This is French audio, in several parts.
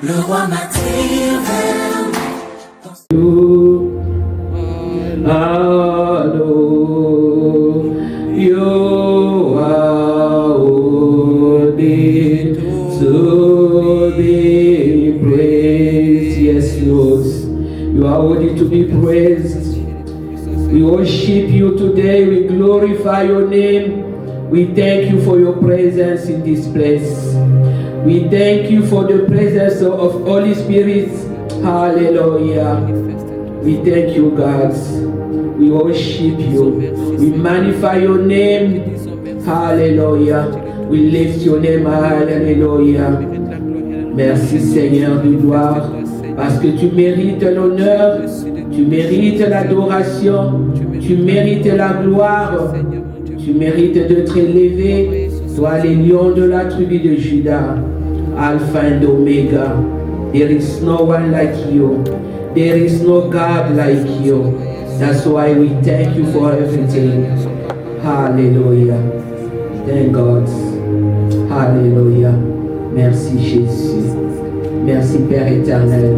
Le roi m'attire vers You are worthy to be praised. Yes, Lord. You are worthy to be praised. We worship you today. We glorify your name. We thank you for your presence in this place. We thank you for the presence of Holy Spirit. Hallelujah. We thank you, God. We worship you. We magnify your name. Hallelujah. We lift your name. Hallelujah. Merci Seigneur de gloire. Parce que tu mérites l'honneur. Tu mérites l'adoration. Tu mérites la gloire. Tu mérites d'être élevé. Toi les lions de la tribu de Juda. Alpha and Omega. There is no one like you. There is no God like you. That's why we thank you for everything. Hallelujah. Thank God. Hallelujah. Merci Jésus. Merci Père éternel.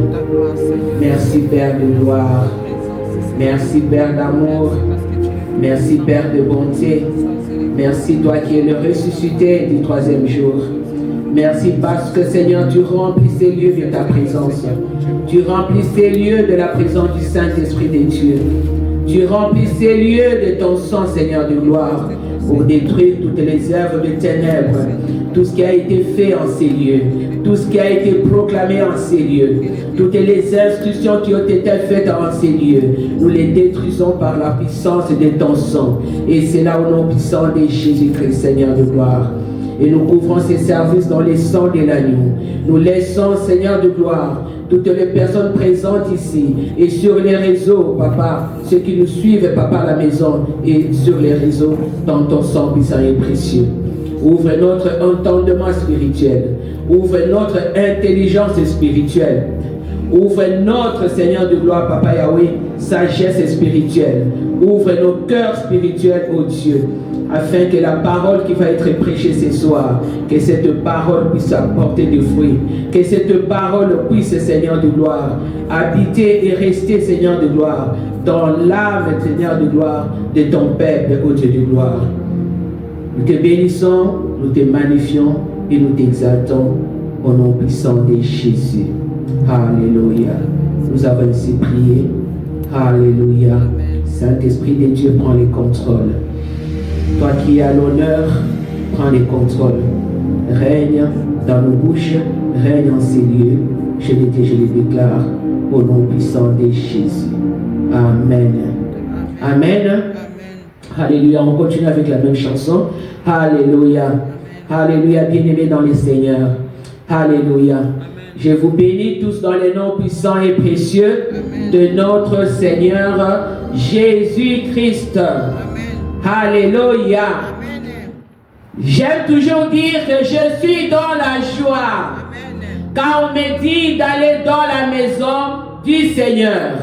Merci Père de gloire. Merci Père d'amour. Merci Père de bonté. Merci toi qui es le ressuscité du troisième jour. Merci parce que Seigneur, tu remplis ces lieux de ta présence. Tu remplis ces lieux de la présence du Saint-Esprit de Dieu. Tu remplis ces lieux de ton sang, Seigneur de gloire, pour détruire toutes les œuvres de ténèbres, tout ce qui a été fait en ces lieux, tout ce qui a été proclamé en ces lieux, toutes les instructions qui ont été faites en ces lieux. Nous les détruisons par la puissance de ton sang. Et c'est là au nom puissant de Jésus-Christ, Seigneur de gloire. Et nous couvrons ces services dans les sangs de l'agneau. Nous laissons, Seigneur de gloire, toutes les personnes présentes ici et sur les réseaux, Papa, ceux qui nous suivent, Papa, à la maison et sur les réseaux, dans ton sang puissant et précieux. Ouvre notre entendement spirituel. Ouvre notre intelligence spirituelle. Ouvre notre, Seigneur de gloire, Papa Yahweh, sagesse spirituelle. Ouvre nos cœurs spirituels, ô Dieu, afin que la parole qui va être prêchée ce soir, que cette parole puisse apporter des fruits, que cette parole puisse, Seigneur de gloire, habiter et rester, Seigneur de gloire, dans l'âme, Seigneur de gloire, de ton peuple, ô Dieu de gloire. Nous te bénissons, nous te magnifions et nous t'exaltons au nom puissant de Jésus. Alléluia. Nous avons ainsi prié. Alléluia. Saint-Esprit de Dieu, prends le contrôle. Toi qui as l'honneur, prends le contrôle. Règne dans nos bouches, règne en ces lieux. Je le déclare au nom puissant de Jésus. Amen. Amen. Alléluia. On continue avec la même chanson. Alléluia. Alléluia. Bien-aimés dans le Seigneur. Alléluia. Je vous bénis tous dans les noms puissants et précieux de notre Seigneur Jésus-Christ. Alléluia. J'aime toujours dire que je suis dans la joie quand on me dit d'aller dans la maison du Seigneur.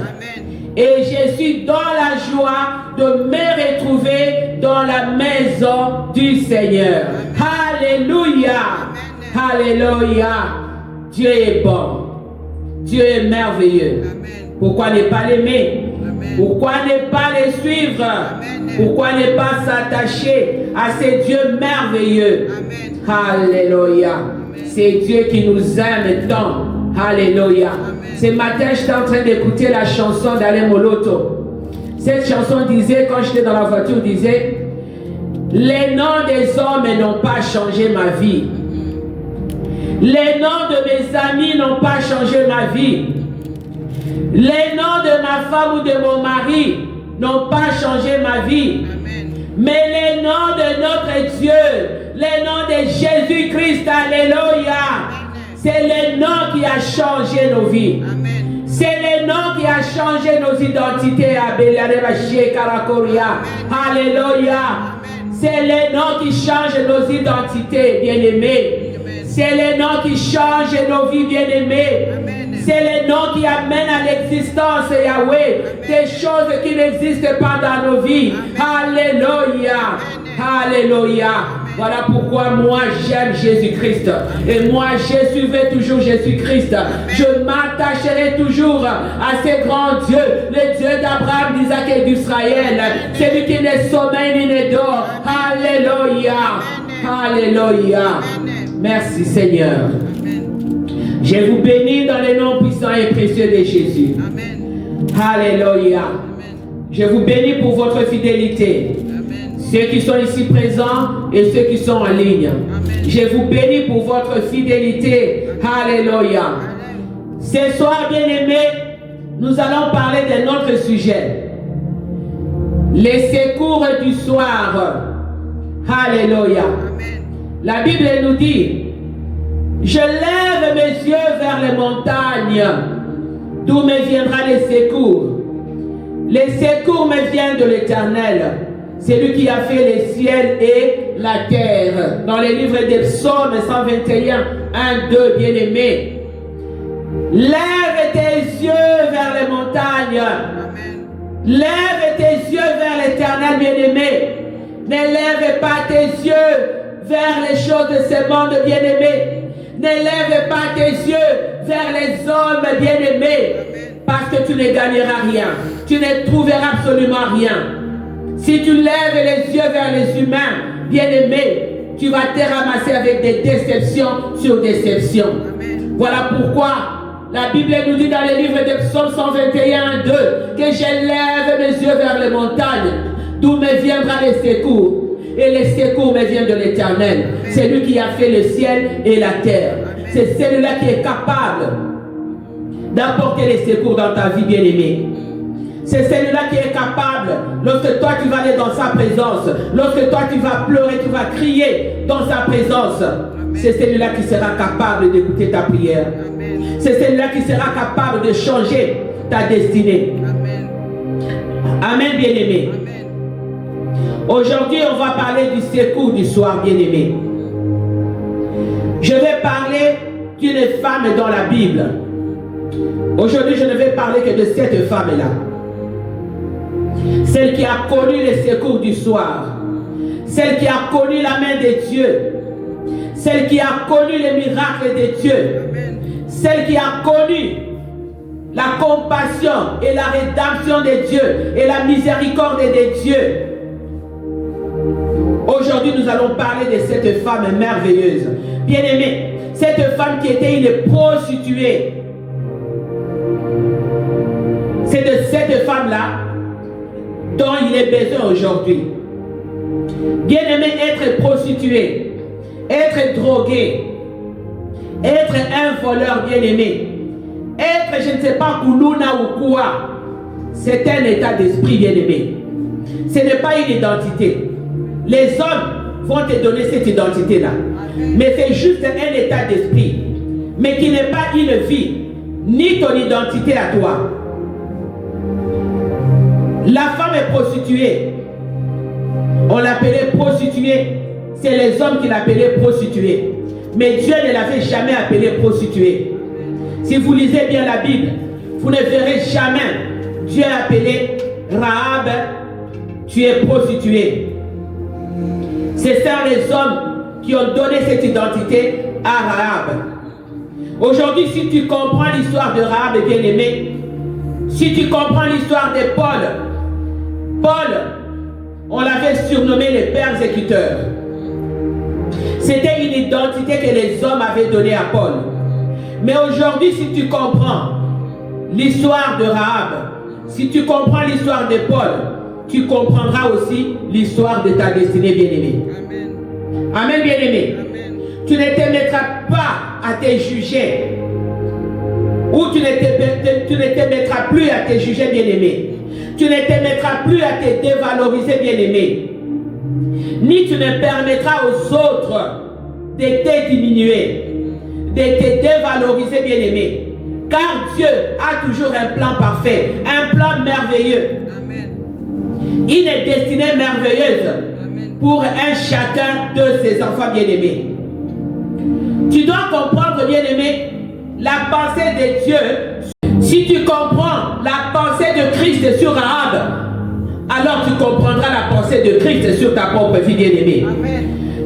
Et je suis dans la joie de me retrouver dans la maison du Seigneur. Alléluia. Alléluia. Dieu est bon. Dieu est merveilleux. Pourquoi ne pas l'aimer? Pourquoi ne pas le suivre? Pourquoi ne pas s'attacher à ce Dieu merveilleux? Alléluia. C'est Dieu qui nous aime tant. Alléluia. Ce matin, j'étais en train d'écouter la chanson d'Alain Moloto. Cette chanson disait, quand j'étais dans la voiture, disait: les noms des hommes n'ont pas changé ma vie. Les noms de mes amis n'ont pas changé ma vie. Les noms de ma femme ou de mon mari n'ont pas changé ma vie. Mais les noms de notre Dieu, les noms de Jésus-Christ, alléluia, c'est le nom qui a changé nos vies. C'est le nom qui a changé nos identités. Alléluia. C'est le nom qui change nos identités, bien-aimés. C'est le nom qui change nos vies, bien-aimés. C'est le nom qui amène à l'existence, Yahweh, des choses qui n'existent pas dans nos vies. Alléluia. Alléluia. Voilà pourquoi moi j'aime Jésus-Christ. Et moi je suivrai toujours Jésus-Christ. Je m'attacherai toujours à ce grand Dieu, le Dieu d'Abraham, d'Isaac et d'Israël. Celui qui ne sommeille ni ne dort. Alléluia. Alléluia. Merci Seigneur. Je vous bénis dans le nom puissant et précieux de Jésus. Alléluia. Je vous bénis pour votre fidélité. Ceux qui sont ici présents et ceux qui sont en ligne. Je vous bénis pour votre fidélité. Alléluia. Ce soir, bien-aimés, nous allons parler d'un autre sujet. Les secours du soir. Alléluia. La Bible nous dit, je lève mes yeux vers les montagnes, d'où me viendra les secours. Les secours me viennent de l'Éternel. C'est lui qui a fait les ciels et la terre. Dans les livres des psaumes 121, 1, 2, bien-aimés. Lève tes yeux vers les montagnes. Lève tes yeux vers l'Éternel, bien-aimé. Ne lève pas tes yeux vers les choses de ce monde, bien-aimé. Ne lève pas tes yeux vers les hommes, bien-aimés. Parce que tu ne gagneras rien. Tu ne trouveras absolument rien. Si tu lèves les yeux vers les humains, bien-aimés, tu vas te ramasser avec des déceptions sur déceptions. Voilà pourquoi la Bible nous dit dans le livre de Psaume 121, 2, que je lève mes yeux vers les montagnes, d'où me viendra les secours. Et les secours me viennent de l'Éternel. C'est lui qui a fait le ciel et la terre. C'est celui-là qui est capable d'apporter les secours dans ta vie, bien-aimée. C'est celui-là qui est capable, lorsque toi tu vas aller dans sa présence, lorsque toi tu vas pleurer, tu vas crier dans sa présence, c'est celui-là qui sera capable d'écouter ta prière. C'est celui-là qui sera capable de changer ta destinée. Amen, bien-aimé. Aujourd'hui, on va parler du secours du soir, bien-aimé. Je vais parler d'une femme dans la Bible. Aujourd'hui, je ne vais parler que de cette femme-là. Celle qui a connu les secours du soir. Celle qui a connu la main de Dieu. Celle qui a connu les miracles de Dieu. Celle qui a connu la compassion et la rédemption de Dieu et la miséricorde de Dieu. Aujourd'hui, nous allons parler de cette femme merveilleuse. Bien-aimée, cette femme qui était une prostituée. C'est de cette femme-là dont il est besoin aujourd'hui. Bien-aimé, être prostitué, être drogué, être un voleur, bien-aimé, être, je ne sais pas, Koulouna ou quoi, c'est un état d'esprit, bien-aimé. Ce n'est pas une identité. Les hommes vont te donner cette identité-là. Mais c'est juste un état d'esprit. Mais qui n'est pas une vie, ni ton identité à toi. La femme est prostituée. On l'appelait prostituée. C'est les hommes qui l'appelaient prostituée. Mais Dieu ne l'avait jamais appelée prostituée. Si vous lisez bien la Bible, vous ne verrez jamais Dieu appeler Rahab, tu es prostituée. C'est ça les hommes qui ont donné cette identité à Rahab. Aujourd'hui, si tu comprends l'histoire de Rahab, bien-aimé, si tu comprends l'histoire de Paul, on l'avait surnommé le persécuteur. C'était une identité que les hommes avaient donnée à Paul. Mais aujourd'hui, si tu comprends l'histoire de Rahab, si tu comprends l'histoire de Paul, tu comprendras aussi l'histoire de ta destinée, bien-aimée. Amen, bien-aimé. Tu ne te mettras pas à te juger. Ou tu ne te mettras plus à te juger, bien-aimé. Tu ne te mettras plus à te dévaloriser, bien-aimé. Ni tu ne permettras aux autres de te diminuer, de te dévaloriser, bien-aimé. Car Dieu a toujours un plan parfait, un plan merveilleux. Une destinée merveilleuse pour un chacun de ses enfants bien-aimés. Tu dois comprendre, bien-aimé, la pensée de Dieu. Si tu comprends la pensée de Christ sur Rahab, alors tu comprendras la pensée de Christ sur ta propre vie, bien-aimée.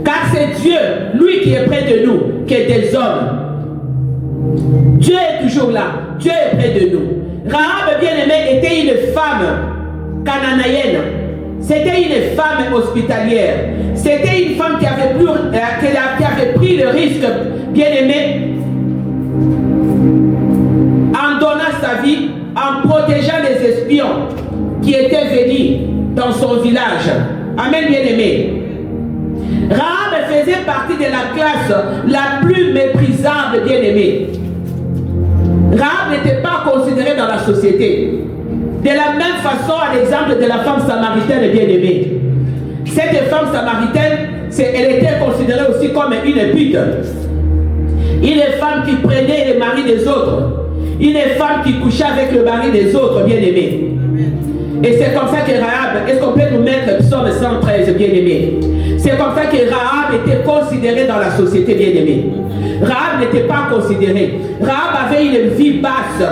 Car c'est Dieu, lui qui est près de nous, qui est des hommes. Dieu est toujours là. Dieu est près de nous. Rahab, bien-aimée, était une femme cananéenne. C'était une femme hospitalière. C'était une femme qui avait pris le risque, bien-aimée, en donnant sa vie, en protégeant les espions qui étaient venus dans son village. Amen, bien-aimé. Rahab faisait partie de la classe la plus méprisable, bien-aimée. Rahab n'était pas considérée dans la société. De la même façon, à l'exemple de la femme samaritaine bien-aimée. Cette femme samaritaine, elle était considérée aussi comme une pute. Une femme qui prenait les maris des autres. Une femme qui couchait avec le mari des autres, bien-aimés. Et c'est comme ça que Rahab, est-ce qu'on peut nous mettre Psaume 113, bien-aimé? C'est comme ça que Rahab était considérée dans la société, bien-aimée. Rahab n'était pas considérée. Rahab avait une vie basse.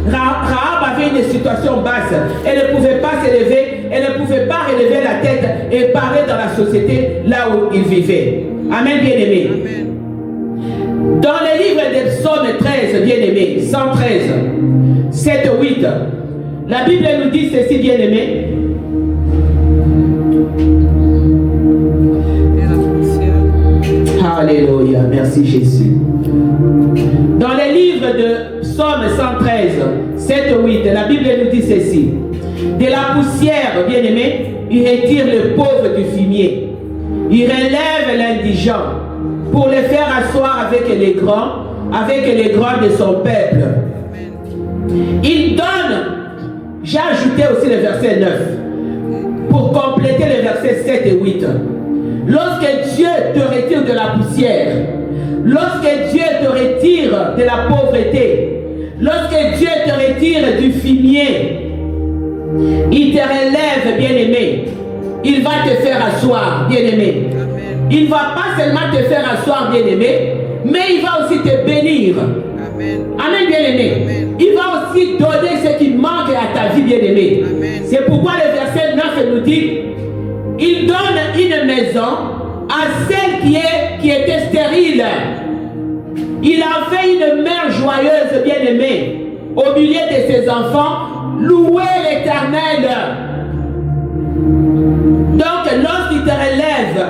Rahab avait une situation basse. Elle ne pouvait pas s'élever, elle ne pouvait pas relever la tête et parler dans la société là où il vivait. Amen, bien-aimé. Dans le livre des Psaumes 13, bien-aimé, 113, 7, 8, la Bible nous dit ceci, bien-aimé. Alléluia, merci Jésus. Dans le livre de Psaume 113, 7, 8, la Bible nous dit ceci. De la poussière, bien-aimé, il retire le pauvre du fumier. Il relève l'indigent pour le faire asseoir avec les grands de son peuple. Il donne, j'ai ajouté aussi le verset 9, pour compléter les versets 7 et 8. Lorsque Dieu te retire de la poussière, lorsque Dieu te retire de la pauvreté, lorsque Dieu te retire du fumier, il te relève, bien-aimé. Il va te faire asseoir, bien-aimé. Il ne va pas seulement te faire asseoir, bien-aimé, mais il va aussi te bénir. Amen, bien-aimé. Il va aussi donner ce qui manque à ta vie, bien-aimé. C'est pourquoi le verset 9 nous dit, il donne une maison à celle qui était stérile. Il a fait une mère joyeuse, bien-aimée, au milieu de ses enfants. Louez l'Éternel. Donc, lorsqu'il te relève,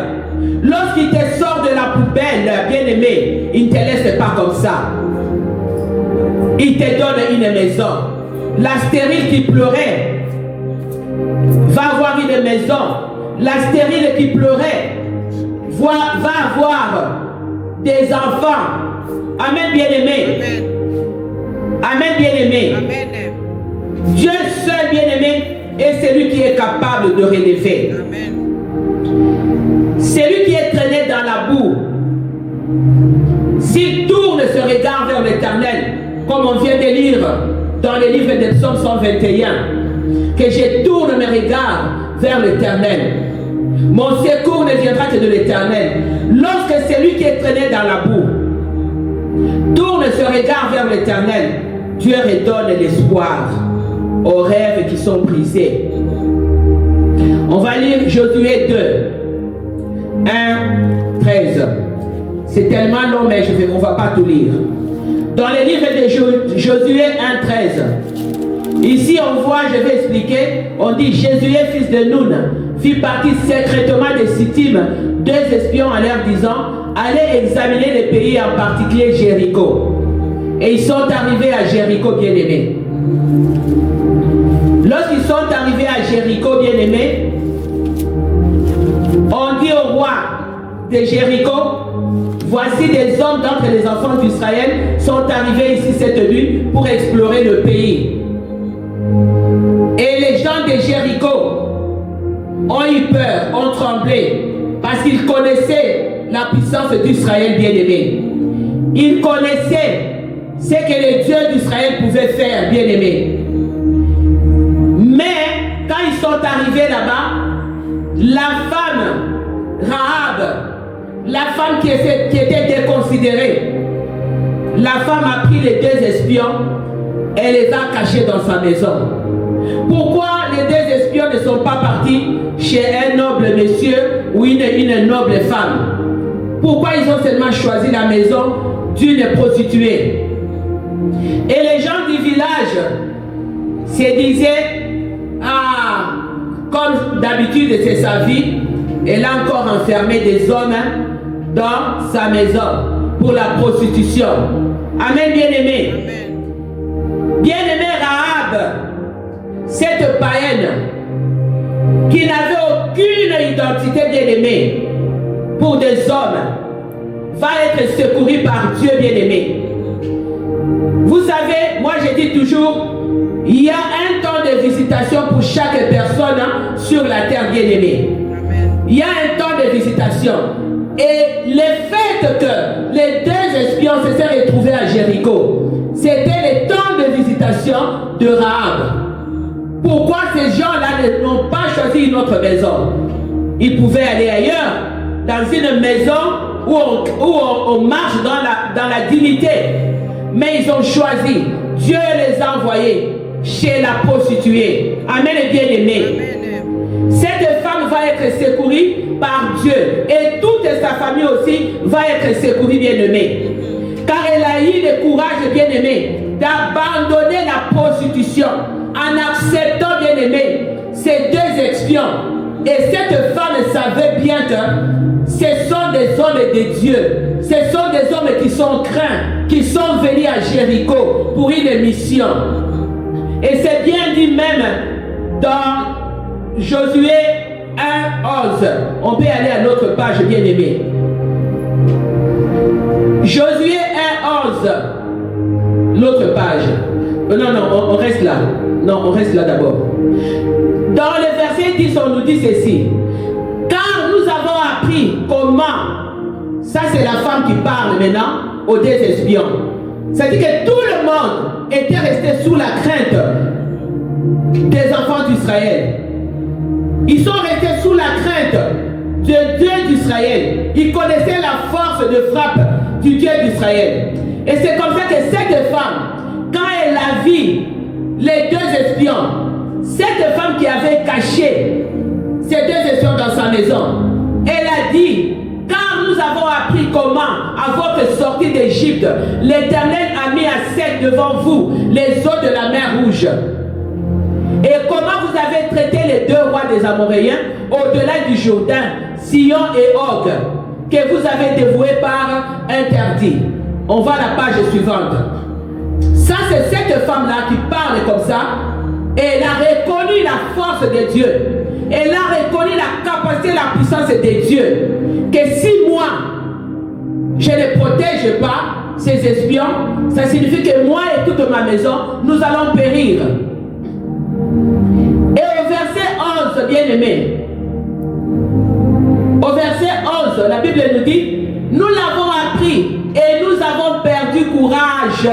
lorsqu'il te sort de la poubelle, bien-aimé, il ne te laisse pas comme ça. Il te donne une maison. La stérile qui pleurait va avoir une maison. La stérile qui pleurait va avoir des enfants. Amen, bien-aimé. Amen, bien-aimé. Dieu seul, bien-aimé, est celui qui est capable de relever. Celui qui est traîné dans la boue, s'il tourne ce regard vers l'Éternel, comme on vient de lire dans le livre de Psaume 121, que je tourne mes regards vers l'Éternel. Mon secours ne viendra que de l'Éternel. Lorsque celui qui est traîné dans la boue tourne ce regard vers l'Éternel, Dieu redonne l'espoir aux rêves qui sont brisés. On va lire Josué 2, 1, 13. C'est tellement long, mais on ne va pas tout lire. Dans le livre de Josué 1, 13, ici on voit, je vais expliquer, on dit Josué, fils de Nun, fit partie secrètement de Sittim. Deux espions en leur disant, allez examiner le pays, en particulier Jéricho. Et ils sont arrivés à Jéricho, bien-aimés. Lorsqu'ils sont arrivés à Jéricho, bien-aimés, on dit au roi de Jéricho, voici des hommes d'entre les enfants d'Israël sont arrivés ici cette nuit pour explorer le pays. Et les gens de Jéricho ont eu peur, ont tremblé, parce qu'ils connaissaient la puissance d'Israël, bien-aimé. Ils connaissaient ce que le Dieu d'Israël pouvait faire, bien-aimé. Mais quand ils sont arrivés là-bas, la femme Rahab, la femme qui était déconsidérée, la femme a pris les deux espions et les a cachés dans sa maison. Pourquoi les deux espions espions ne sont pas partis chez un noble monsieur ou une noble femme? Pourquoi ils ont seulement choisi la maison d'une prostituée? Et les gens du village se disaient, ah, comme d'habitude c'est sa vie, elle a encore enfermé des hommes dans sa maison pour la prostitution. Amen, bien-aimé. Bien-aimé Rahab, cette païenne qui n'avait aucune identité, bien-aimée, pour des hommes, va être secourue par Dieu, bien-aimé. Vous savez, moi je dis toujours, il y a un temps de visitation pour chaque personne sur la terre, bien-aimée. Il y a un temps de visitation. Et le fait que les deux espions se sont retrouvés à Jéricho, c'était le temps de visitation de Rahab. Pourquoi ces gens-là n'ont pas choisi une autre maison? Ils pouvaient aller ailleurs, dans une maison où on marche dans la dignité. Mais ils ont choisi, Dieu les a envoyés chez la prostituée. Amen et bien-aimé. Cette femme va être secourue par Dieu. Et toute sa famille aussi va être secourue, bien-aimée. Car elle a eu le courage, bien-aimé, d'abandonner la prostitution en acceptant, bien-aimé, ces deux espions. Et cette femme savait bien que ce sont des hommes de Dieu. Ce sont des hommes qui sont craints, qui sont venus à Jéricho pour une mission. Et c'est bien dit même dans Josué 1:11. On peut aller à l'autre page, bien aimé. Josué 1:11. L'autre page. Non, on reste là. Non, on reste là d'abord. Dans le verset 10, on nous dit ceci. Car nous avons appris comment, ça c'est la femme qui parle maintenant aux deux espions. C'est-à-dire que tout le monde était resté sous la crainte des enfants d'Israël. Ils sont restés sous la crainte du Dieu d'Israël. Ils connaissaient la force de frappe du Dieu d'Israël. Et c'est comme ça que cette femme, quand elle a vu les deux espions, cette femme qui avait caché ces deux espions dans sa maison, elle a dit, car nous avons appris comment, à votre sortie d'Égypte, l'Éternel a mis à sec devant vous les eaux de la mer Rouge. Et comment vous avez traité les deux rois des Amoréens au-delà du Jourdain, Sion et Og, que vous avez dévoués par interdit. On va à la page suivante. Ça, c'est cette femme-là qui parle comme ça. Et elle a reconnu la force de Dieu. Elle a reconnu la capacité, la puissance de Dieu. Que si moi, je ne protège pas ces espions, ça signifie que moi et toute ma maison, nous allons périr. Et au verset 11, bien aimé, au verset 11, la Bible nous dit, nous l'avons appris et nous avons perdu courage.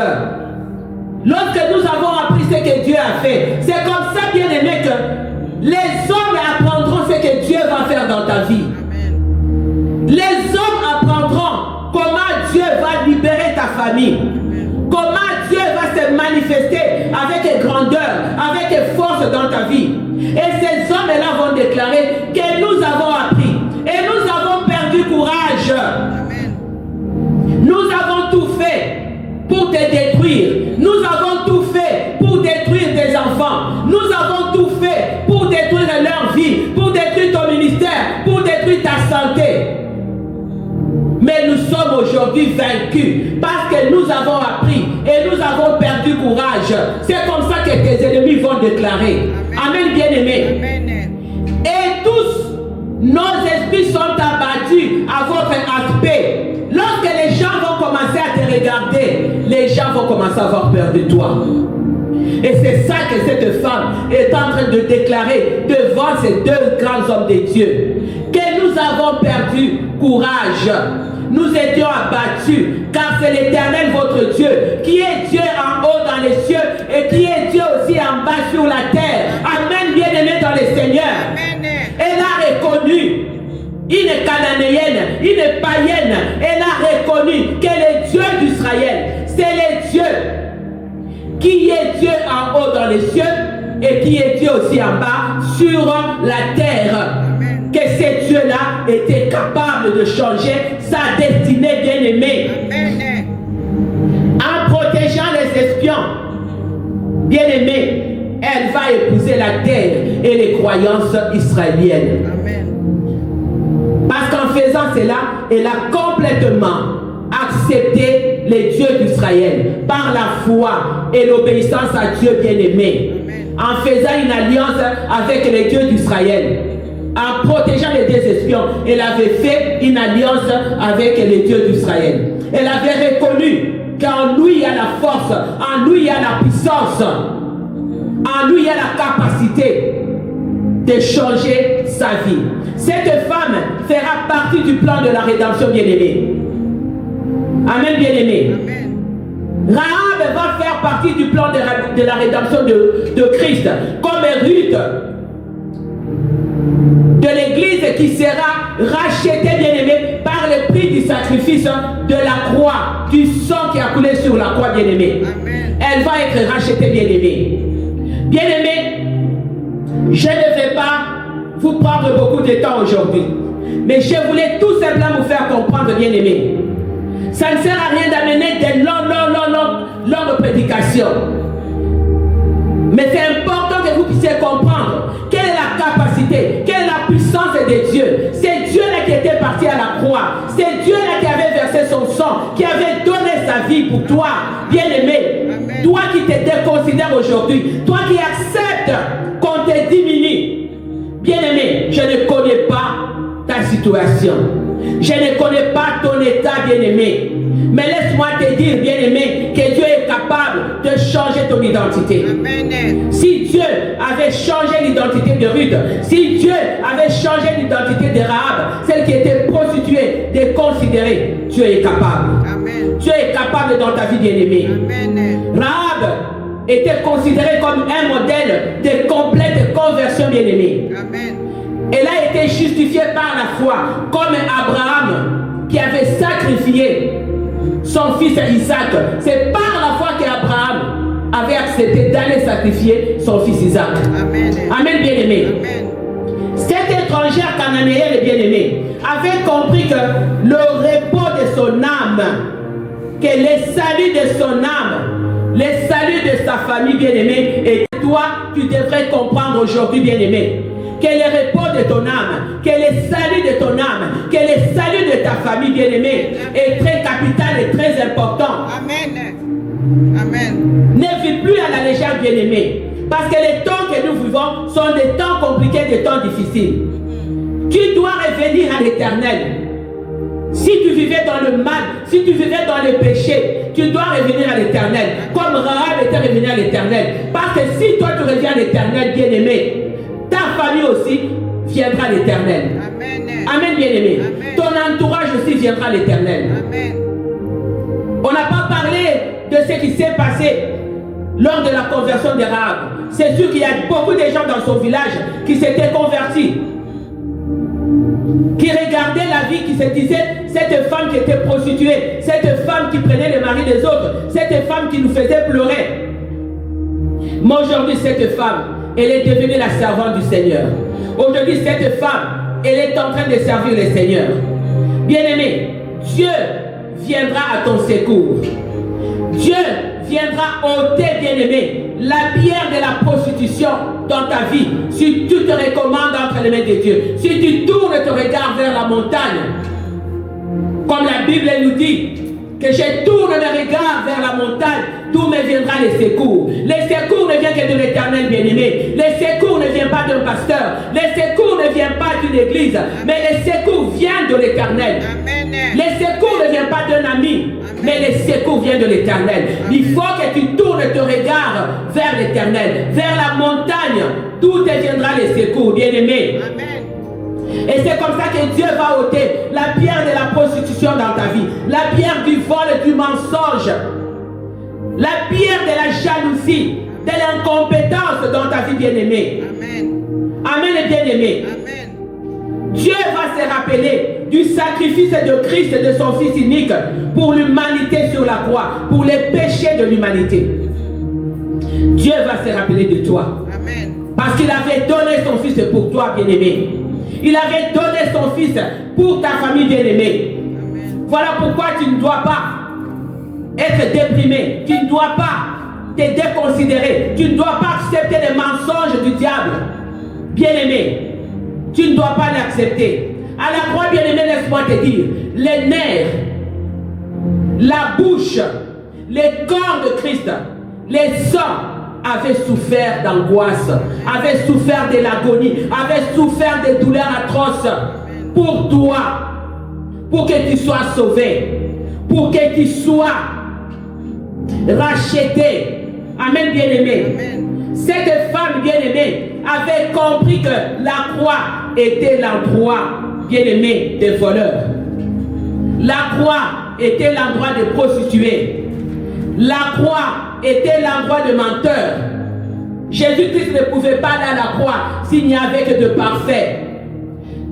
Lorsque nous avons appris ce que Dieu a fait, c'est comme ça, bien aimé, que les hommes apprendront ce que Dieu va faire dans ta vie. Les hommes apprendront comment Dieu va libérer ta famille. Comment Dieu va se manifester avec grandeur, avec force dans ta vie. Et ces hommes-là vont déclarer que nous avons appris et nous avons perdu courage. Nous avons tout fait pour te détruire. Nous avons tout fait pour détruire tes enfants. Nous avons tout fait pour détruire leur vie, pour détruire ton ministère, pour détruire ta santé. Mais nous sommes aujourd'hui vaincus parce que nous avons appris et nous avons perdu courage. C'est comme ça que tes ennemis vont déclarer. Amen, bien-aimés. Et tous nos esprits sont abattus à votre aspect. Lorsque les gens vont commencer à te regarder, les gens vont commencer à avoir peur de toi. Et c'est ça que cette femme est en train de déclarer devant ces deux grands hommes de Dieu. Que nous avons perdu courage. Nous étions abattus, car c'est l'Éternel votre Dieu, qui est Dieu en haut dans les cieux et qui est Dieu aussi en bas sur la terre. Amen, bien-aimés dans le Seigneur. Elle a reconnu une cananéenne, une païenne. Elle a reconnu que le Dieu d'Israël, c'est le Dieu qui est Dieu en haut dans les cieux et qui est Dieu aussi en bas sur la terre. Que ces dieux-là étaient capables de changer sa destinée, bien-aimée. En protégeant les espions, bien-aimée, elle va épouser la terre et les croyances israéliennes. Parce qu'en faisant cela, elle a complètement accepté les dieux d'Israël par la foi et l'obéissance à Dieu bien-aimé. En faisant une alliance avec les dieux d'Israël, en protégeant les dieux espions, elle avait fait une alliance avec les dieux d'Israël. Elle avait reconnu qu'en lui il y a la force, en lui il y a la puissance, en lui il y a la capacité de changer sa vie. Cette femme fera partie du plan de la rédemption bien-aimée. Amen bien-aimé. Rahab va faire partie du plan de la rédemption de Christ, comme Ruth de l'église qui sera rachetée bien-aimé par le prix du sacrifice de la croix, du sang qui a coulé sur la croix bien-aimé. Elle va être rachetée bien-aimé. Bien-aimé, je ne vais pas vous prendre beaucoup de temps aujourd'hui, mais je voulais tout simplement vous faire comprendre bien-aimé. Ça ne sert à rien d'amener des longues prédications. Mais c'est important que vous puissiez comprendre quelle est la capacité, quelle est la puissance de Dieu. C'est Dieu-là qui était parti à la croix. C'est Dieu-là qui avait versé son sang, qui avait donné sa vie pour toi, bien-aimé. Toi qui te déconsidères aujourd'hui, toi qui acceptes qu'on te diminue. Bien-aimé, je ne connais pas ta situation. Je ne connais pas ton état, bien-aimé. Mais laisse-moi te dire, bien-aimé, que Dieu est capable de changer ton identité. Amen. Si Dieu avait changé l'identité de Ruth, si Dieu avait changé l'identité de Rahab, celle qui était prostituée, de considérer, Dieu est capable. Amen. Dieu est capable dans ta vie, bien-aimé. Rahab était considérée comme un modèle de complète conversion, bien-aimé. Elle a été justifiée par la foi, comme Abraham qui avait sacrifié son fils Isaac. C'est par la foi qu'Abraham avait accepté d'aller sacrifier son fils Isaac. Amen, bien-aimé. Cette étrangère cananéenne, bien-aimée, avait compris que le repos de son âme, que le salut de son âme, le salut de sa famille, bien-aimée, et toi, tu devrais comprendre aujourd'hui, bien-aimé, que le repos de ton âme, que le salut de ton âme, que le salut de ta famille bien-aimée est très capital et très important. Amen. Amen. Ne vis plus à la légère bien-aimé. Parce que les temps que nous vivons sont des temps compliqués, des temps difficiles. Tu dois revenir à l'éternel. Si tu vivais dans le mal, si tu vivais dans le péché, tu dois revenir à l'éternel. Comme Rahab était revenu à l'éternel. Parce que si toi tu reviens à l'éternel bien-aimé, ta famille aussi viendra à l'éternel. Amen. Amen, bien-aimé. Ton entourage aussi viendra à l'éternel. On n'a pas parlé de ce qui s'est passé lors de la conversion de Rahab. C'est sûr qu'il y a beaucoup de gens dans son village qui s'étaient convertis, qui regardaient la vie, qui se disaient, cette femme qui était prostituée, cette femme qui prenait le mari des autres, cette femme qui nous faisait pleurer. Mais aujourd'hui, cette femme, elle est devenue la servante du Seigneur. Aujourd'hui, cette femme, elle est en train de servir le Seigneur. Bien-aimé, Dieu viendra à ton secours. Dieu viendra ôter, bien-aimé, la pierre de la prostitution dans ta vie. Si tu te recommandes entre les mains de Dieu, si tu tournes ton regard vers la montagne, comme la Bible nous dit, que je tourne mes regards vers la montagne, d'où me viendra les secours. Les secours ne viennent que de l'Éternel bien-aimé. Les secours ne viennent pas d'un pasteur. Les secours ne viennent pas d'une église. Mais les secours viennent de l'Éternel. Les secours ne viennent pas d'un ami. Mais les secours viennent de l'Éternel. Il faut que tu tournes ton regard vers l'Éternel, vers la montagne, d'où te viendra les secours, bien-aimé. Et c'est comme ça que Dieu va ôter la pierre de la prostitution dans ta vie, la pierre du vol et du mensonge, la pierre de la jalousie, de l'incompétence dans ta vie bien-aimée. Amen et bien-aimé. Dieu va se rappeler du sacrifice de Christ et de son Fils unique pour l'humanité sur la croix, pour les péchés de l'humanité. Dieu va se rappeler de toi. Parce qu'il avait donné son fils pour toi, bien-aimé. Il avait donné son fils pour ta famille, bien-aimée. Voilà pourquoi tu ne dois pas être déprimé. Tu ne dois pas te déconsidérer. Tu ne dois pas accepter les mensonges du diable. Bien-aimé, tu ne dois pas l'accepter. À la croix, bien-aimé, laisse-moi te dire, les nerfs, la bouche, les corps de Christ, les sangs avaient souffert d'angoisse, avaient souffert de l'agonie, avaient souffert des douleurs atroces pour toi, pour que tu sois sauvé, pour que tu sois racheté. Amen, bien-aimé. Cette femme bien-aimée avait compris que la croix était l'endroit bien-aimé des voleurs. La croix était l'endroit des prostituées. La croix était l'endroit de menteurs. Jésus-Christ ne pouvait pas aller à la croix s'il n'y avait que de parfait.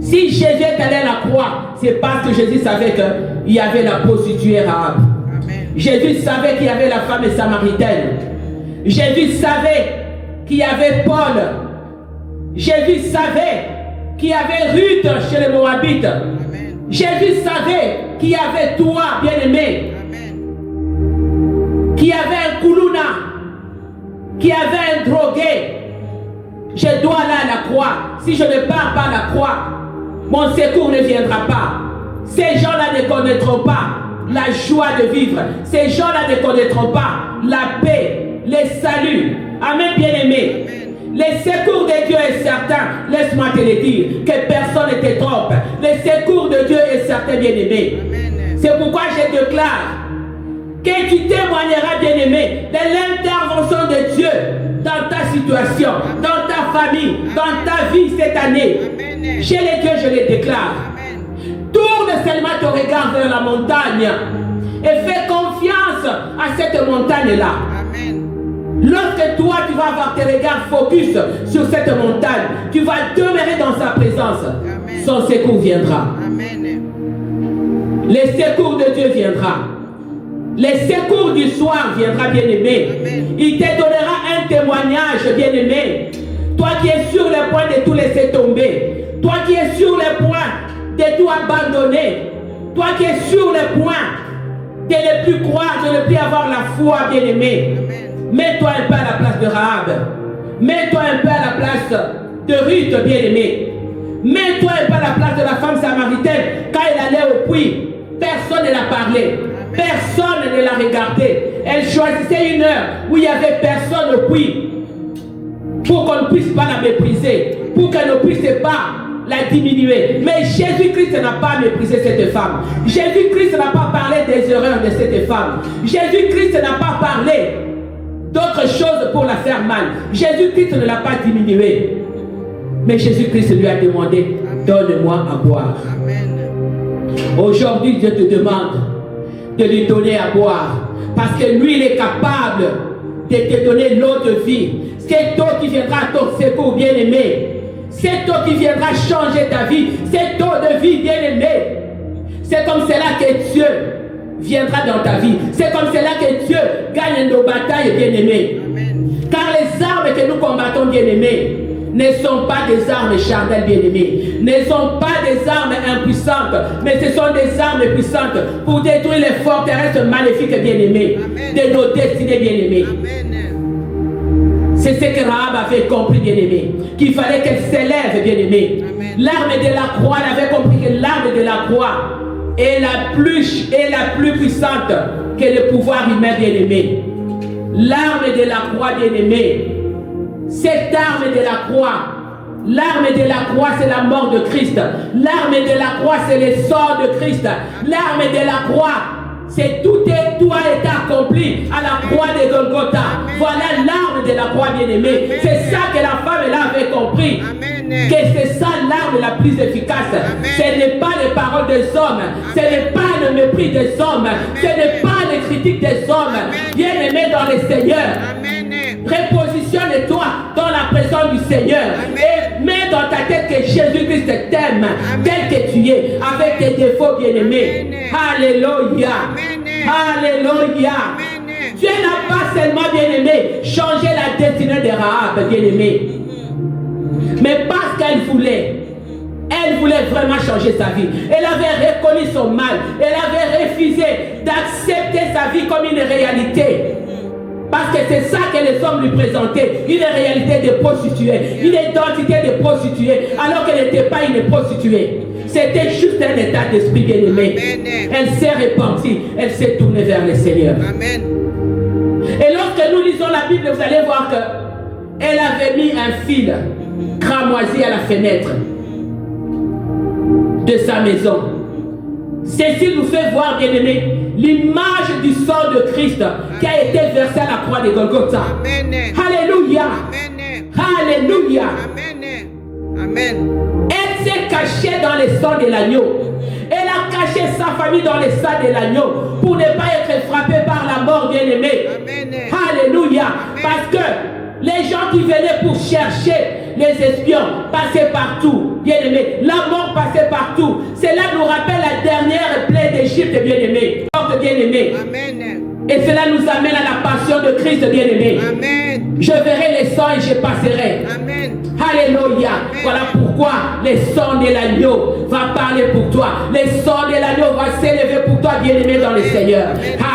Si Jésus est allé à la croix, c'est parce que Jésus savait qu'il y avait la prostituée Rahab. Jésus savait qu'il y avait la femme samaritaine. Jésus savait qu'il y avait Paul. Jésus savait qu'il y avait Ruth chez les Moabites. Jésus savait qu'il y avait toi, bien-aimé. Qu'il y avait un Koulouna. Qu'il y avait un drogué. Je dois aller à la croix. Si je ne pars pas à la croix, mon secours ne viendra pas. Ces gens-là ne connaîtront pas la joie de vivre. Ces gens-là ne connaîtront pas la paix, les saluts. Amen, bien-aimé. Les secours de Dieu est certain. Laisse-moi te le dire. Que personne ne te trompe. Les secours de Dieu est certain, bien-aimé. C'est pourquoi je déclare que tu témoigneras, bien-aimé, de l'intervention de Dieu dans ta situation, dans ta famille, dans ta vie cette année. Chez les dieux, je le déclare. Tourne seulement ton regard vers la montagne et fais confiance à cette montagne-là. Lorsque toi, tu vas avoir tes regards focus sur cette montagne, tu vas demeurer dans sa présence. Son secours viendra. Le secours de Dieu viendra. Le secours du soir viendra, bien-aimé. Il te donnera un témoignage, bien-aimé. Toi qui es sur le point de tout laisser tomber. Toi qui es sur le point de tout abandonner. Toi qui es sur le point de ne plus croire, de ne plus avoir la foi, bien-aimé. Mets-toi un peu à la place de Rahab. Mets-toi un peu à la place de Ruth, bien-aimé. Mets-toi un peu à la place de la femme samaritaine. Quand elle allait au puits, personne ne l'a parlé. Personne ne l'a regardé. Elle choisissait une heure où il n'y avait personne au puits pour qu'on ne puisse pas la mépriser, pour qu'elle ne puisse pas la diminuer. Mais Jésus-Christ n'a pas méprisé cette femme. Jésus-Christ n'a pas parlé des erreurs de cette femme. Jésus-Christ n'a pas parlé d'autres choses pour la faire mal. Jésus-Christ ne l'a pas diminuée. Mais Jésus-Christ lui a demandé, donne-moi à boire. Aujourd'hui, Dieu te demande de lui donner à boire. Parce que lui, il est capable de te donner l'eau de vie. C'est eau qui viendra à ton secours, bien-aimé. C'est eau qui viendra changer ta vie. C'est eau de vie, bien-aimé. C'est comme cela que Dieu viendra dans ta vie. C'est comme cela que Dieu gagne nos batailles, bien-aimés. Car les armes que nous combattons, bien-aimés, ne sont pas des armes charnelles, bien-aimés, ne sont pas des armes impuissantes, mais ce sont des armes puissantes pour détruire les forteresses maléfiques, bien-aimés, de nos destinées, bien-aimés. C'est ce que Rahab avait compris, bien-aimé, qu'il fallait qu'elle s'élève, bien-aimé. L'arme de la croix, elle avait compris que l'arme de la croix est la plus puissante que le pouvoir humain, bien-aimé. L'arme de la croix, bien-aimé, cette arme de la croix, l'arme de la croix, c'est la mort de Christ. L'arme de la croix, c'est le sang de Christ. L'arme de la croix, c'est tout est accompli à la croix de Golgotha. Voilà l'arme de la croix, bien-aimée. C'est ça que la femme là avait compris. Que c'est ça l'arme la plus efficace. Ce n'est pas les paroles des hommes. Ce n'est pas le mépris des hommes. Ce n'est pas les critiques des hommes. Bien-aimé dans le Seigneur. Repositionne-toi dans la présence du Seigneur. Et mets dans ta tête que Jésus-Christ t'aime tel que tu es, avec tes défauts, bien-aimés. Alléluia. Alléluia. Dieu n'a pas seulement, bien-aimé, changé la destinée de Rahab, bien-aimé. Mais parce qu'elle voulait vraiment changer sa vie. Elle avait reconnu son mal. Elle avait refusé d'accepter sa vie comme une réalité. Parce que c'est ça que les hommes lui présentaient. Une réalité de prostituée. Une identité de prostituée. Alors qu'elle n'était pas une prostituée. C'était juste un état d'esprit bien-aimé. Elle s'est repentie. Elle s'est tournée vers le Seigneur. Amen. Et lorsque nous lisons la Bible, vous allez voir qu'elle avait mis un fil cramoisi à la fenêtre de sa maison. Ceci nous fait voir, bien-aimé, l'image du sang de Christ qui a été versé à la croix de Golgotha. Amen. Alléluia. Amen. Alléluia. Amen. Amen. Elle s'est cachée dans le sang de l'agneau. Elle a caché sa famille dans le sang de l'agneau pour ne pas être frappée par la mort, bien-aimée. Alléluia. Parce que les gens qui venaient pour chercher les espions passaient partout, bien-aimés. La mort passait partout. Cela nous rappelle la dernière plaie d'Égypte, bien-aimés. Bien-aimés. Amen. Et cela nous amène à la passion de Christ, bien-aimé. Amen. Je verrai les sangs et je passerai. Amen. Alléluia. Voilà pourquoi le sang de l'agneau va parler pour toi. Le sang de l'agneau va s'élever pour toi, bien-aimé, dans le Seigneur.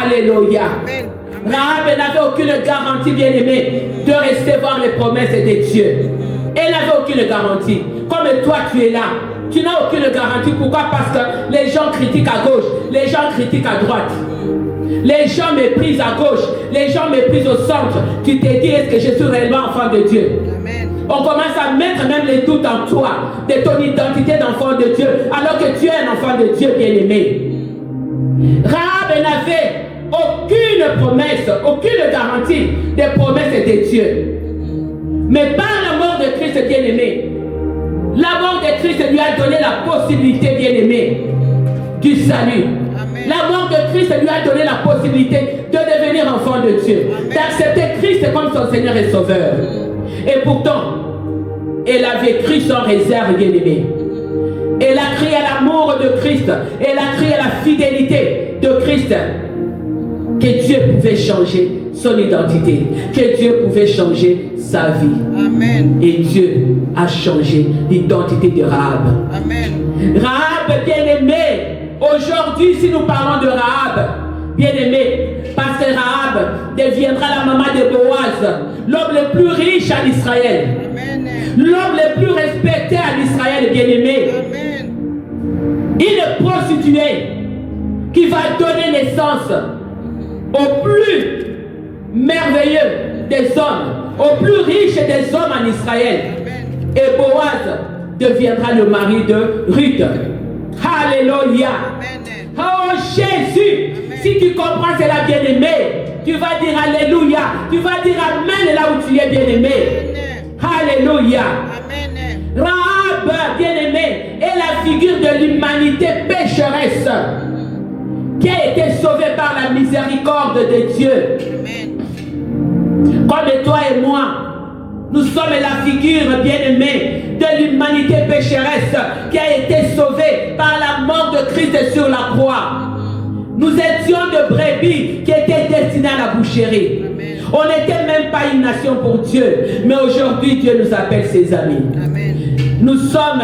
Alléluia. Amen. Rahab n'avait aucune garantie, bien-aimé, de recevoir les promesses de Dieu. Elle n'avait aucune garantie. Comme toi, tu es là. Tu n'as aucune garantie. Pourquoi? Parce que les gens critiquent à gauche, les gens critiquent à droite. Les gens méprisent à gauche, les gens méprisent au centre. Tu te dis, est-ce que je suis réellement enfant de Dieu? Amen. On commence à mettre même les doutes en toi, de ton identité d'enfant de Dieu, alors que tu es un enfant de Dieu bien-aimé. Rahab n'avait aucune promesse, aucune garantie des promesses de Dieu. Mais par la mort de Christ bien-aimé, la mort de Christ lui a donné la possibilité bien-aimé du salut. Amen. La mort de Christ lui a donné la possibilité de devenir enfant de Dieu, d'accepter Christ comme son Seigneur et Sauveur. Et pourtant, elle avait cru sans réserve, bien-aimé. Elle a crié à l'amour de Christ, elle a crié à la fidélité de Christ, que Dieu pouvait changer son identité, que Dieu pouvait changer sa vie. Amen. Et Dieu a changé l'identité de Rahab. Amen. Rahab, bien-aimé, aujourd'hui, si nous parlons de Rahab, bien-aimé, parce que Rahab deviendra la maman de Boaz, l'homme le plus riche en Israël, Amen. l'homme le plus respecté en Israël, bien-aimé, Amen. une prostituée qui va donner naissance au plus merveilleux des hommes, au plus riche des hommes en Israël. Amen. Et Boaz deviendra le mari de Ruth. Alléluia. Amen. Oh Jésus, si tu comprends cela, bien-aimé, tu vas dire Alléluia. Tu vas dire Amen là où tu es, bien-aimé. Alléluia. Amen. Rahab, bien-aimé, est la figure de l'humanité pécheresse qui a été sauvée par la miséricorde de Dieu. Amen. Comme toi et moi, nous sommes la figure bien-aimée de l'humanité pécheresse qui a été sauvée par la mort de Christ sur la croix. Nous étions de brebis qui étaient destinés à la boucherie. Amen. On n'était même pas une nation pour Dieu, mais aujourd'hui Dieu nous appelle ses amis. Amen. Nous sommes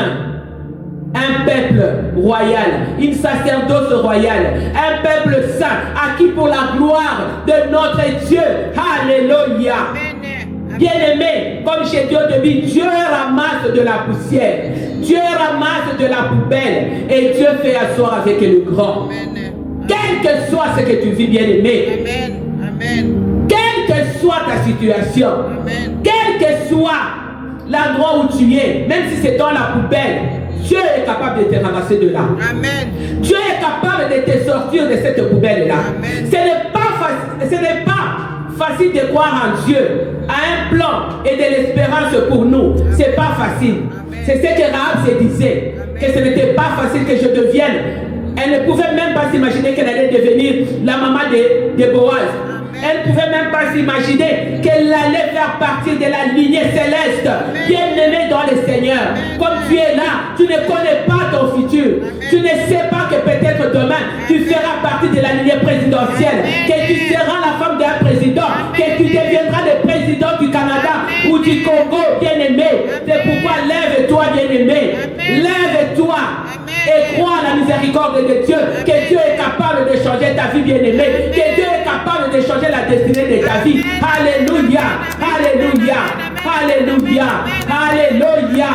un peuple royal, une sacerdoce royale, un peuple saint, acquis pour la gloire de notre Dieu. Alléluia. Amen. Bien-aimé, comme j'ai dit au début, Dieu ramasse de la poussière, Dieu ramasse de la poubelle et Dieu fait asseoir avec le grand. Amen. Quel que soit ce que tu vis, bien-aimé, Amen. Amen. quelle que soit ta situation, Amen. quel que soit l'endroit où tu es, même si c'est dans la poubelle, Dieu est capable de te ramasser de là. Amen. Dieu est capable de te sortir de cette poubelle-là. Amen. Ce n'est pas facile de croire en Dieu, à un plan et de l'espérance pour nous. C'est pas facile. Amen. C'est ce que Rahab se disait, que ce n'était pas facile que je devienne. Elle ne pouvait même pas s'imaginer qu'elle allait devenir la maman de Boaz. Elle ne pouvait même pas s'imaginer qu'elle allait faire partie de la lignée céleste, bien-aimée dans le Seigneur. Comme tu es là, tu ne connais pas ton futur. Tu ne sais pas que peut-être demain, tu feras partie de la lignée présidentielle, que tu seras la femme d'un président. miséricorde de Dieu, que Dieu est capable de changer ta vie bien-aimée, que Dieu est capable de changer la destinée de ta vie. Alléluia, Alléluia, Alléluia, Alléluia,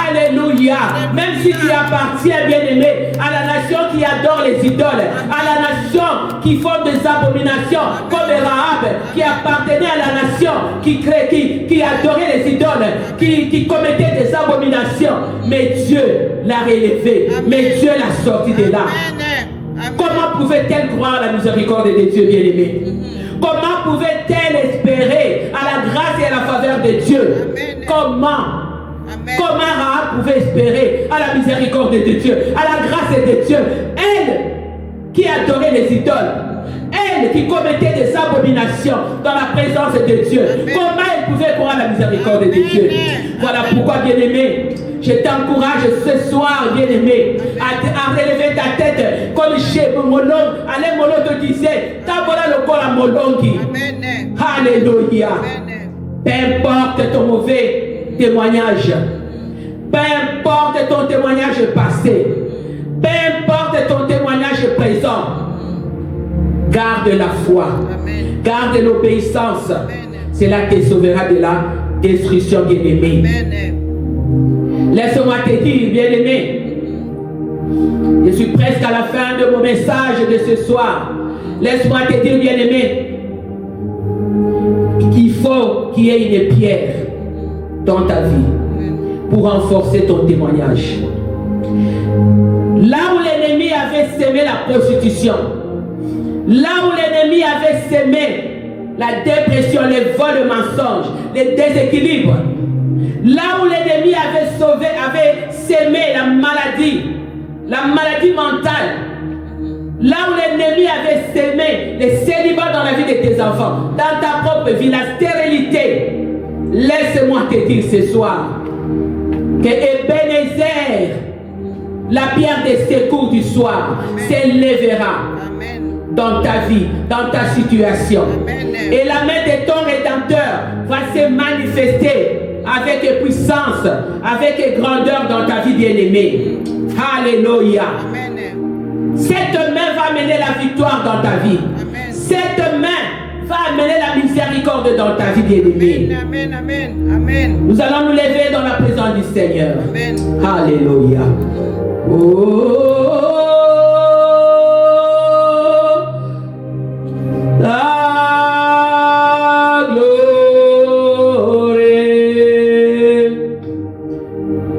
Alléluia. Même si tu appartiens, bien-aimé, à la nation qui adore les idoles, à la nation qui font des abominations, comme Rahab, qui appartenait à la nation, qui adorait les idoles, qui commettait des abominations, mais Dieu l'a relevé, mais Dieu l'a sorti de là. Comment pouvait-elle croire à la miséricorde de Dieu, bien-aimé? Comment pouvait-elle espérer à la grâce et à la faveur de Dieu? Comment? Comment Rahab pouvait espérer à la miséricorde de Dieu, à la grâce de Dieu? Elle qui adorait les idoles, elle qui commettait des abominations dans la présence de Dieu, comment elle pouvait croire à la miséricorde de Dieu? Voilà pourquoi, bien-aimé, je t'encourage ce soir, bien-aimé, à relever ta tête comme chez Molong. Alain Molong te disait, t'as le corps à Molongi. Alléluia. Peu importe ton mauvais témoignage, peu importe ton témoignage passé, peu importe ton témoignage présent, garde la foi, garde l'obéissance. Cela te sauvera de la destruction, bien-aimé. Laisse-moi te dire, bien-aimé, je suis presque à la fin de mon message de ce soir. Laisse-moi te dire, bien-aimé, qu'il faut qu'il y ait une pierre dans ta vie pour renforcer ton témoignage. Là où l'ennemi avait sémé la prostitution, là où l'ennemi avait sémé la dépression, les vols, le mensonge, les déséquilibres, là où l'ennemi avait sémé la maladie mentale, là où l'ennemi avait sémé le célibat dans la vie de tes enfants, dans ta propre vie, la stérilité, laisse-moi te dire ce soir que Ebenezer, la pierre de secours du soir, s'élèvera dans ta vie, dans ta situation. Et la main de ton Rédempteur va se manifester avec puissance, avec grandeur dans ta vie bien-aimée. Alléluia. Cette main va amener la victoire dans ta vie. Cette main va amener la miséricorde dans ta vie bien-aimée. Amen, amen, amen. Nous allons nous lever dans la présence du Seigneur. Amen. Alléluia. Oh, la gloire.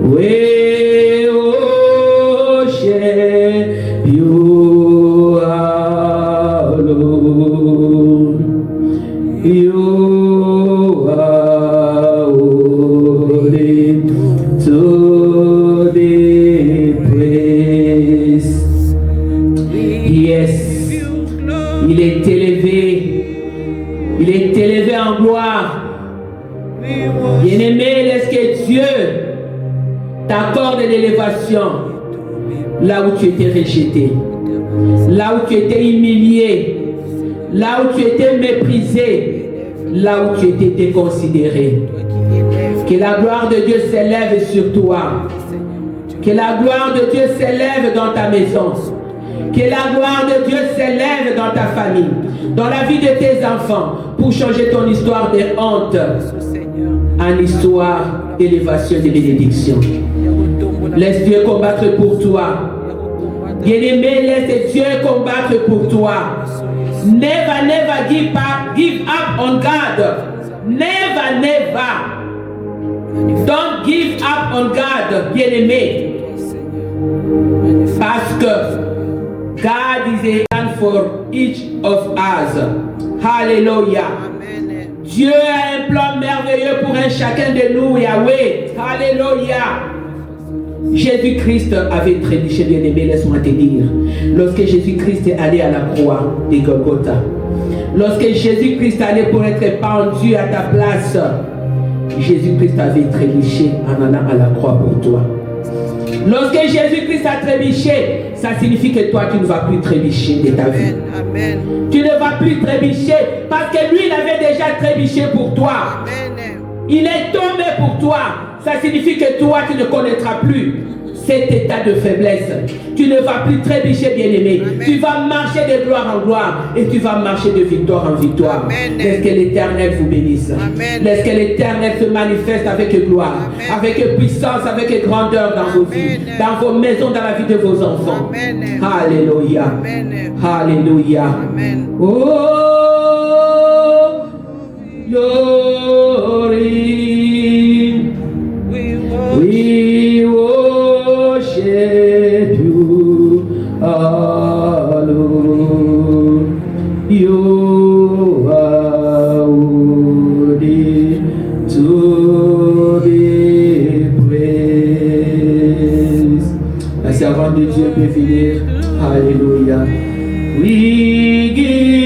We worship you alone. You are worthy to be praised. Yes, il est élevé. Il est élevé en gloire. Bien-aimé, laisse que Dieu t'accorde l'élévation là où tu étais rejeté, là où tu étais humilié, là où tu étais méprisé, là où tu étais déconsidéré. Que la gloire de Dieu s'élève sur toi. Que la gloire de Dieu s'élève dans ta maison. Que la gloire de Dieu s'élève dans ta famille, dans la vie de tes enfants, pour changer ton histoire de honte en histoire d'élévation et de bénédiction. Laisse Dieu combattre pour toi. Bien-aimé, laisse Dieu combattre pour toi. Never, never give up on God. Never, never. Don't give up on God, bien-aimé. Parce que God is a plan for each of us. Hallelujah. Dieu a un plan merveilleux pour un chacun de nous, Yahweh. Alléluia. Jésus-Christ avait trébuché, bien-aimé, laisse-moi te dire. Lorsque Jésus-Christ est allé à la croix de Golgotha, lorsque Jésus-Christ allait pour être pendu à ta place, Jésus-Christ avait trébuché en allant à la croix pour toi. Lorsque Jésus-Christ a trébuché, ça signifie que toi, tu ne vas plus trébucher de ta vie. Amen. Tu ne vas plus trébucher parce que lui, il avait déjà trébuché pour toi. Amen. Il est tombé pour toi. Ça signifie que toi, tu ne connaîtras plus cet état de faiblesse. Tu ne vas plus trébucher, bien-aimé. Tu vas marcher de gloire en gloire et tu vas marcher de victoire en victoire. Laisse que l'Éternel vous bénisse. Laisse que l'Éternel se manifeste avec gloire, avec puissance, avec grandeur dans vos vies, dans vos maisons, dans la vie de vos enfants. Alléluia. Alléluia. Oh, glory. We worship you alone. You are worthy to be praised. La servante de Dieu peut finir. Alléluia. We give